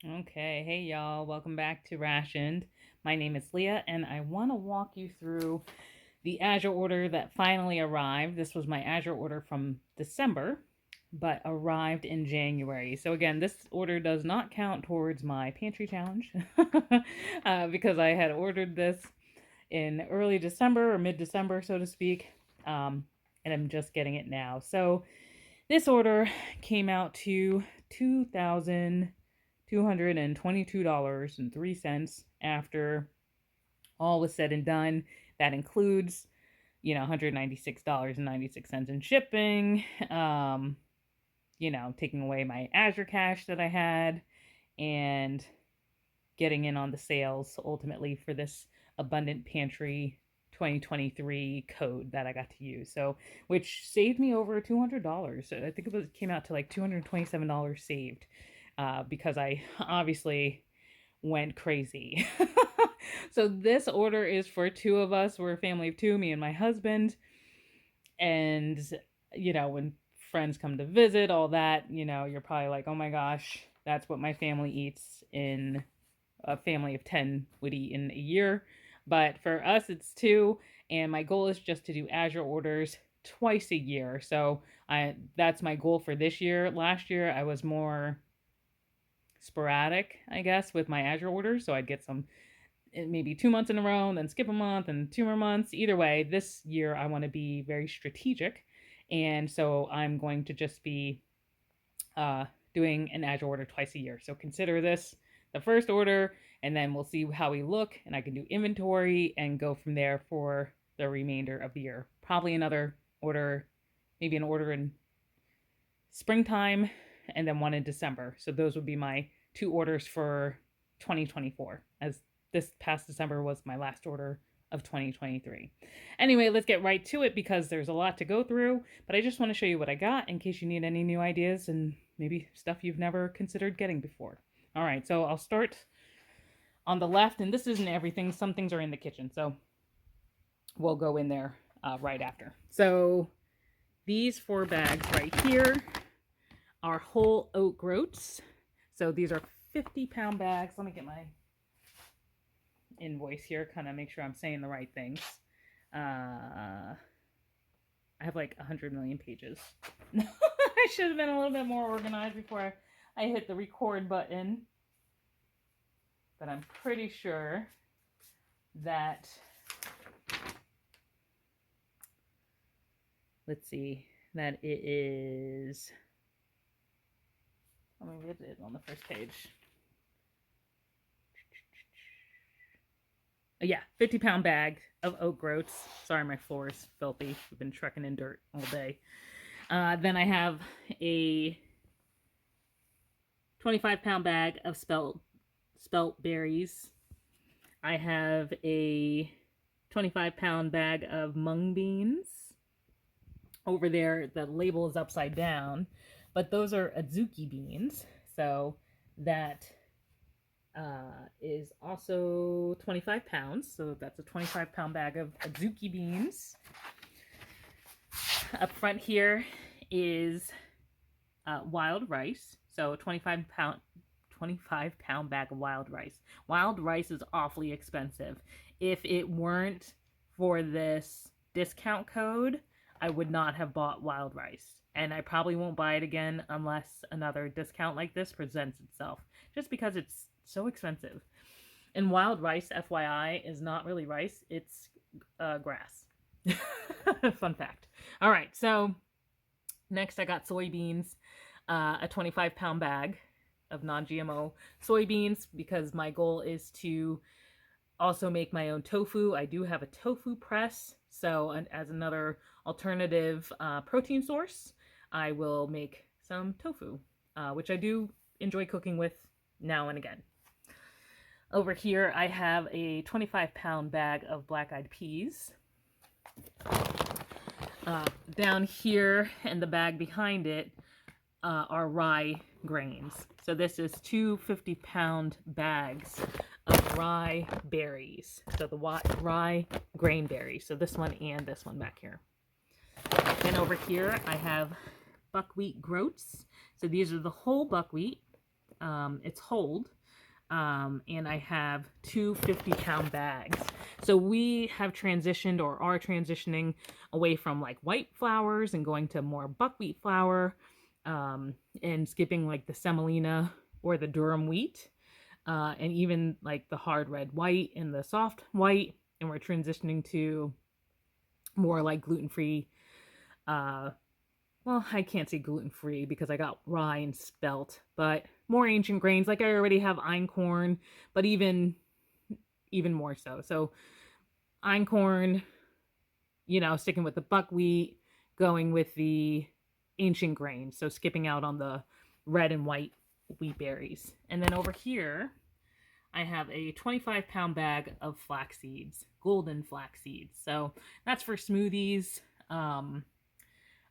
Okay, hey y'all, welcome back to Rationed. My name is Leah, and I want to walk you through the Azure order that finally arrived. This was my Azure order from December, but arrived in January. So, again, this order does not count towards my pantry challenge because I had ordered this in early December or mid December, so to speak, and I'm just getting it now. So, this order came out to 2,222.03 after all was said and done. That includes, $196.96 in shipping, taking away my Azure cash that I had, and getting in on the sales ultimately for this Abundant Pantry 2023 code that I got to use. So, which saved me over $200. I think came out to like $227 saved because I obviously went crazy. So this order is for two of us. We're a family of two, me and my husband. And when friends come to visit, all that, you're probably like, "Oh my gosh, that's what my family eats in a family of 10 would eat in a year." But for us, it's two. And my goal is just to do Azure orders twice a year. So that's my goal for this year. Last year, I was more sporadic, I guess, with my Azure orders. So I'd get some maybe 2 months in a row, and then skip a month and 2 more months. Either way, this year I want to be very strategic. And so I'm going to just be doing an Azure order twice a year. So consider this the first order, and then we'll see how we look, and I can do inventory and go from there for the remainder of the year. Probably another order, maybe an order in springtime, and then one in December. So those would be my two orders for 2024, as this past December was my last order of 2023. Anyway, let's get right to it because there's a lot to go through, but I just want to show you what I got in case you need any new ideas and maybe stuff you've never considered getting before. All right, so I'll start on the left, and this isn't everything. Some things are in the kitchen, so we'll go in there right after. So these 4 bags right here are whole oat groats. So these are 50-pound bags. Let me get my invoice here, kind of make sure I'm saying the right things. I have like 100 million pages. I should have been a little bit more organized before I hit the record button. But I'm pretty sure that, let's see, that it is, oh, maybe it is on the first page. Yeah, 50-pound bag of oat groats. Sorry, my floor is filthy. We've been trekking in dirt all day. Then I have a 25-pound bag of spelt berries. I have a 25-pound bag of mung beans. Over there, the label is upside down, but those are azuki beans. So that is also 25 pounds. So that's a 25-pound bag of azuki beans. Up front here is wild rice. So 25-pound bag of wild rice. Wild rice is awfully expensive. If it weren't for this discount code, I would not have bought wild rice. And I probably won't buy it again unless another discount like this presents itself, just because it's so expensive. And wild rice, FYI, is not really rice, it's grass. Fun fact. All right, so next I got soybeans, a 25-pound bag of non-GMO soybeans, because my goal is to also make my own tofu. I do have a tofu press, so as another alternative protein source, I will make some tofu, which I do enjoy cooking with now and again. Over here, I have a 25-pound bag of black-eyed peas. Down here, and the bag behind it, are rye grains. So this is two 50-pound bags of rye berries. So the rye grain berries. So this one and this one back here. Then over here, I have buckwheat groats. So these are the whole buckwheat. it's Hold. And I have two 50-pound bags. So we have transitioned or are transitioning away from like white flours and going to more buckwheat flour, and skipping like the semolina or the durum wheat, and even like the hard red white and the soft white. And we're transitioning to more like gluten-free. Well, I can't say gluten-free because I got rye and spelt, but more ancient grains. Like I already have einkorn, but even more so. So einkorn, sticking with the buckwheat, going with the ancient grains. So skipping out on the red and white wheat berries. And then over here, I have a 25-pound bag of flax seeds, golden flax seeds. So that's for smoothies,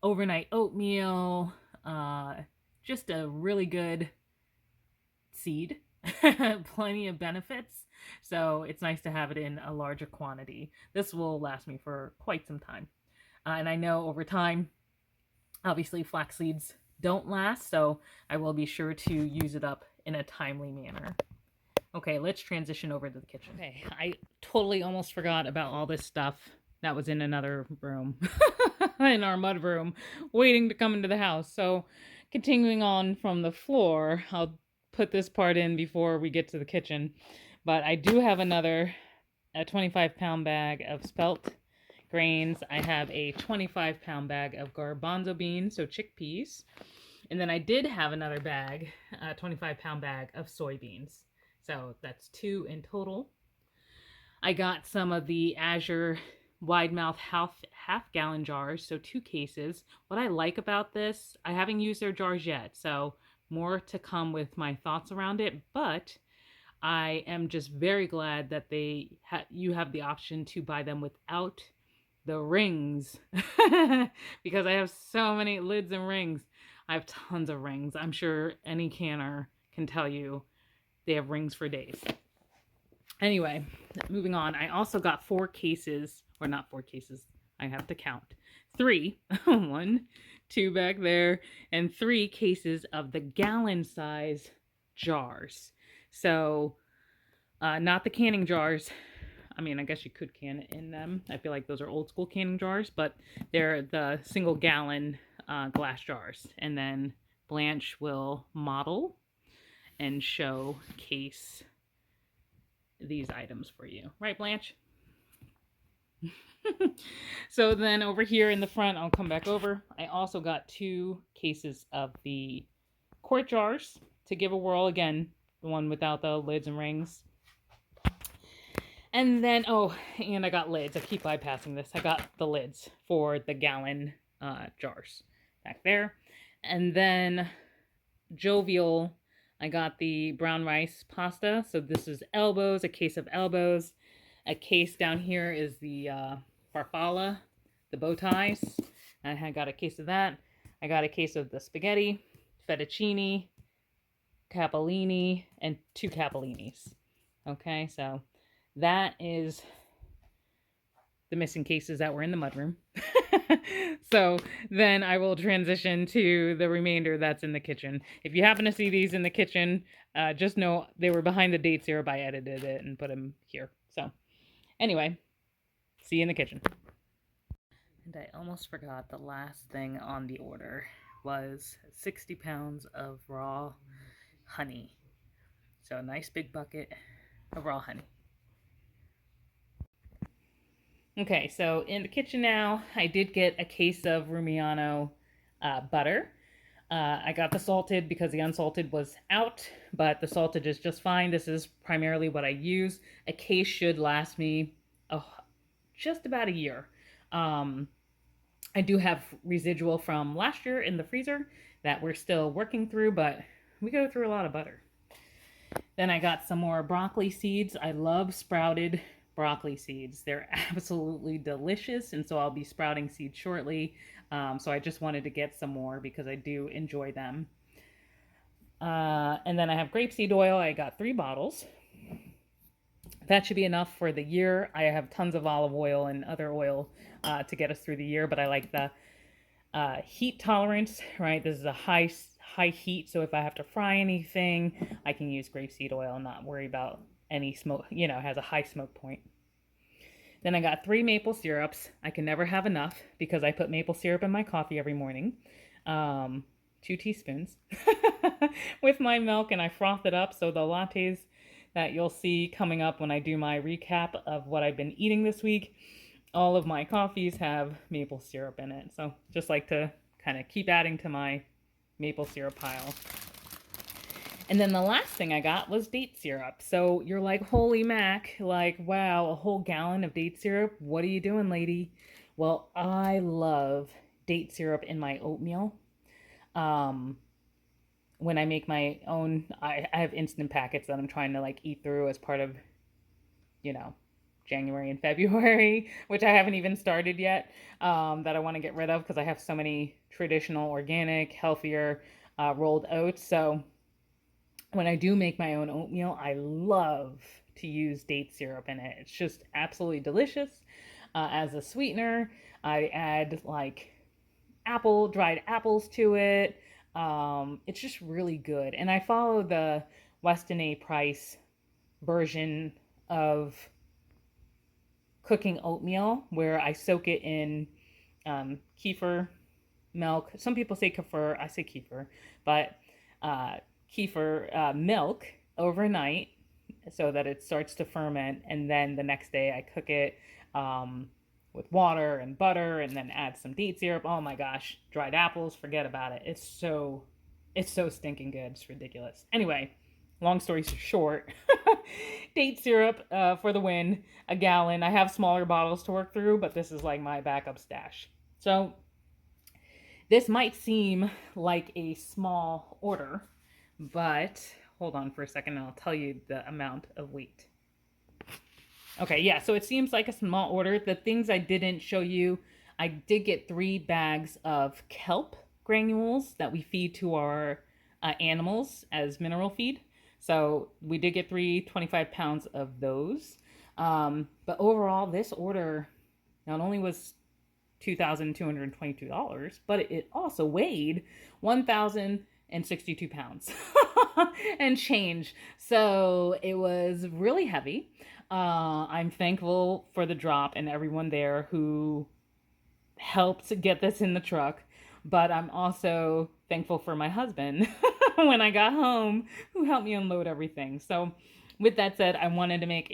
overnight oatmeal, just a really good seed. Plenty of benefits. So it's nice to have it in a larger quantity. This will last me for quite some time. And I know over time, obviously flax seeds don't last, so I will be sure to use it up in a timely manner. Okay, let's transition over to the kitchen. Okay, I totally almost forgot about all this stuff that was in another room, in our mud room, waiting to come into the house. So continuing on from the floor, I'll put this part in before we get to the kitchen. But I do have a 25-pound bag of spelt grains. I have a 25-pound bag of garbanzo beans, so chickpeas. And then I did have another bag, a 25-pound bag of soybeans. So that's 2 in total. I got some of the Azure wide mouth half gallon jars, so 2 cases. What I like about this, I haven't used their jars yet, so more to come with my thoughts around it, but I am just very glad that you have the option to buy them without the rings, because I have so many lids and rings. I have tons of rings. I'm sure any canner can tell you they have rings for days. Anyway, moving on. I also got 4 cases, or not 4 cases, I have to count. 3, 1, 2 back there, and 3 cases of the gallon size jars. So, not the canning jars. I mean, I guess you could can it in them. I feel like those are old school canning jars, but they're the single gallon glass jars. And then Blanche will model and showcase these items for you. Right, Blanche? So then over here in the front, I'll come back over. I also got 2 cases of the quart jars to give a whirl. Again, the one without the lids and rings. And then, and I got lids. I keep bypassing this. I got the lids for the gallon jars back there. And then Jovial, I got the brown rice pasta. So this is elbows, a case of elbows. A case down here is the farfalla, the bow ties. I got a case of that. I got a case of the spaghetti, fettuccine, capellini, and 2 capellinis. Okay, so that is the missing cases that were in the mudroom. So then I will transition to the remainder that's in the kitchen. If you happen to see these in the kitchen, just know they were behind the date syrup. I edited it and put them here. So anyway, see you in the kitchen. And I almost forgot the last thing on the order was 60 pounds of raw honey. So a nice big bucket of raw honey. Okay, so in the kitchen now, I did get a case of Rumiano butter. I got the salted because the unsalted was out, but the salted is just fine. This is primarily what I use. A case should last me just about a year. I do have residual from last year in the freezer that we're still working through, but we go through a lot of butter. Then I got some more broccoli seeds. I love sprouted broccoli seeds. They're absolutely delicious, and so I'll be sprouting seeds shortly. So I just wanted to get some more because I do enjoy them. And then I have grapeseed oil. I got 3 bottles. That should be enough for the year. I have tons of olive oil and other oil to get us through the year, but I like the heat tolerance, right? This is a high high heat, so if I have to fry anything, I can use grapeseed oil and not worry about any smoke, you know, it has a high smoke point. Then I got 3 maple syrups. I can never have enough because I put maple syrup in my coffee every morning. 2 teaspoons with my milk, and I froth it up. So the lattes that you'll see coming up when I do my recap of what I've been eating this week, all of my coffees have maple syrup in it. So just like to kind of keep adding to my maple syrup pile. And then the last thing I got was date syrup. So you're like, holy mac, like, wow, a whole gallon of date syrup? What are you doing, lady? Well, I love date syrup in my oatmeal. Um, when I make my own, I have instant packets that I'm trying to like eat through as part of, you know, January and February, which I haven't even started yet, that I want to get rid of because I have so many traditional, organic, healthier rolled oats. So when I do make my own oatmeal, I love to use date syrup in it. It's just absolutely delicious. As a sweetener, I add like dried apples to it. It's just really good. And I follow the Weston A. Price version of cooking oatmeal where I soak it in kefir milk. Some people say kefir, I say kefir, but kefir milk overnight so that it starts to ferment, and then the next day I cook it with water and butter, and then add some date syrup. Oh my gosh, dried apples, forget about it. It's so stinking good. It's ridiculous. Anyway, long story short, date syrup for the win, a gallon. I have smaller bottles to work through, but this is like my backup stash. So this might seem like a small order, but hold on for a second and I'll tell you the amount of weight. Okay, yeah, so it seems like a small order. The things I didn't show you, I did get 3 bags of kelp granules that we feed to our animals as mineral feed. So we did get 25 pounds of those. But overall, this order not only was $2,222, but it also weighed 1,062 pounds and change. So it was really heavy. I'm thankful for the drop and everyone there who helped get this in the truck, but I'm also thankful for my husband when I got home who helped me unload everything. So with that said, I wanted to make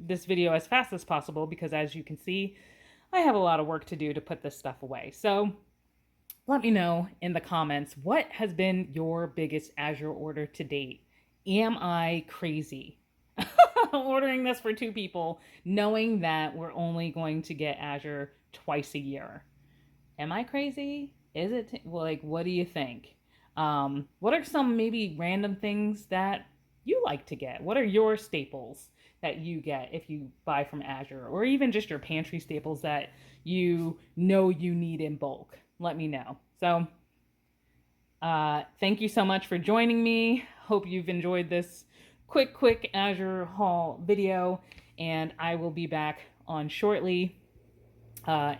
this video as fast as possible because as you can see, I have a lot of work to do to put this stuff away. So let me know in the comments, what has been your biggest Azure order to date? Am I crazy ordering this for 2 people, knowing that we're only going to get Azure twice a year? Am I crazy? Is it like, what do you think? What are some maybe random things that you like to get? What are your staples that you get if you buy from Azure, or even just your pantry staples that you know you need in bulk? Let me know. So thank you so much for joining me. Hope you've enjoyed this quick Azure haul video, and I will be back on shortly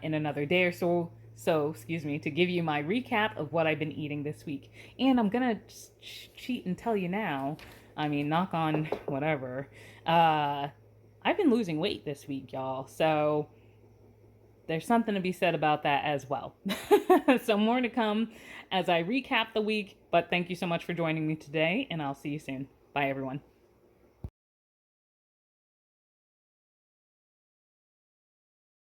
in another day or so. Excuse me, to give you my recap of what I've been eating this week. And I'm gonna cheat and tell you now, I mean, knock on whatever, I've been losing weight this week, y'all. So there's something to be said about that as well. So more to come as I recap the week, but thank you so much for joining me today, and I'll see you soon. Bye, everyone.